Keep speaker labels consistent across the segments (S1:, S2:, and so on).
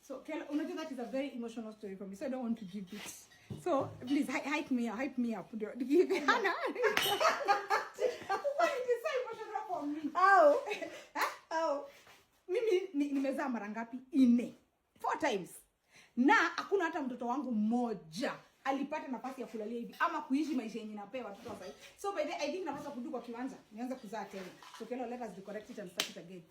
S1: So, unajua that is a very emotional story for me, so I don't want to give it. So, please hype me up. Give it. Hana. Why is it so emotional for me? How? How? Mimi nimezaa mara ngapi? 4 times. Na hakuna hata mtoto wangu mmoja alipata nafasi ya kulalia hivi ama kuishi maisha yenye napewa watoto sasa. So by the I think napaswa kudu kwa kiwanja. Nianze kuzaa tena. So Kelo, let us correct it and start it again.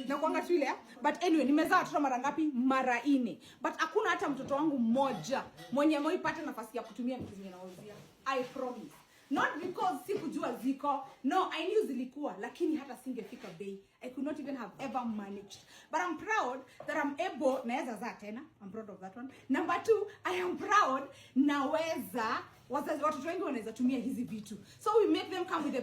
S1: Na kuanga tu ile, but anyway nimezaa watoto mara ngapi? Mara 4. But hakuna hata mtoto wangu mmoja mwenye moipata nafasi ya kutumia vitu zenye nauzia. I promise. Not because sikujua ziko. No, I knew zilikuwa, lakini hata singefika bei. I could not even have ever managed. But I'm proud that I'm able, naweza zaa tena. I'm proud of that one. Number 2, I am proud naweza watoto wengi wanaweza tumia hizi vitu. So we make them come with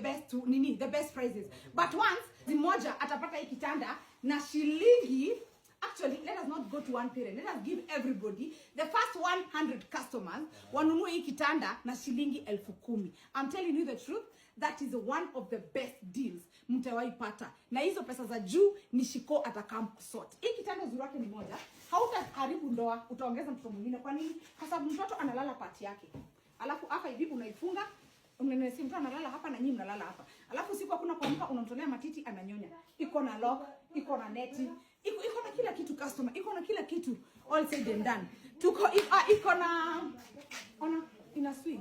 S1: the best prices. But once mmoja atapata hii kitanda na shilingi, actually let us not go to one parent. Let us give everybody, the first 100 customers wanunue hii kitanda na shilingi 10,000. I'm telling you the truth, that is one of the best deals mtawahi pata. Na hizo pesa za juu ni Shiko atakam kusort. Hii kitanda uzuri wake ni moja, hautaharibu ndoa, utaongeza mtoto mwingine. Kwa nini? Kwa sababu mtoto analala pati yake. Alafu hapa hivi unaifunga, unanesi mtu analala hapa na nyinyi mnalala hapa. Alafu siku hakuna kuamka unamtolea matiti ananyonya. Iko na lock, iko na neti, iko na kila kitu customer, iko na kila kitu all said and done. Iko na ina swing.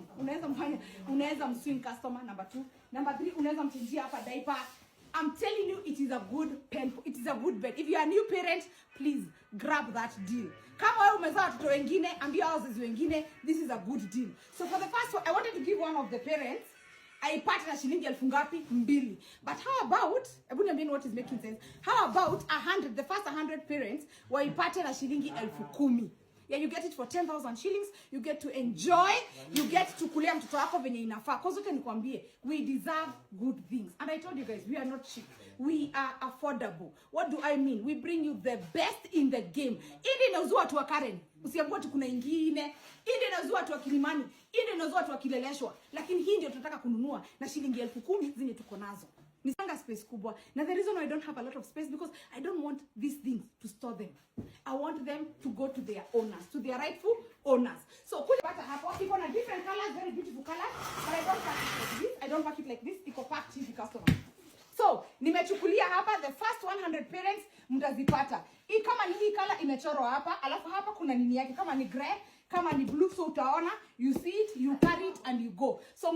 S1: Unaweza mswing customer. Number 2, number 3 unaweza mchinjia hapa diaper. I'm telling you, it is a good pen. It is a good bed. If you are a new parent, please grab that deal. Kama wewe umezaa watoto wengine, ambia wazazi wengine, this is a good deal. So for the first one, I wanted to give one of the parents, aipate na shilingi 2,000. But how about, hebu niambie what is making sense? How about 100, the first 100 parents, waipate na shilingi 10,000. Yeah, you get it for 10,000 shillings. You get to enjoy. You get to kulea mtoto wako venye inafaa. Kwa zote nikwambie, we deserve good things. And I told you guys, we are not cheap. We are affordable. What do I mean? We bring you the best in the game. Indi inauzua watu wa Karen. Usiambiwe tu kuna ingine. Indi inauzua watu wa Kilimani. Indi inauzua watu wa Kileleshwa. Lakini hii ndio tunataka kununua na shilingi 10,000 zenye tuko nazo. Nisanga space kubwa. Now the reason why I don't have a lot of space, because I don't want these things to store them. I want them to go to their owners, to their rightful owners. So kuja pata hapo, iko na different colors, very beautiful colors, but I don't pack it like this. I don't pack it like this. Iko packed hivi customer. So nimechukulia hapa the first 100 parents mtazipata. Hii kama ni hii color imechorwa hapa, alafu hapa kuna nini yake, kama ni gray, kama ni blue, so utaona, you see it, you carry it and you go. So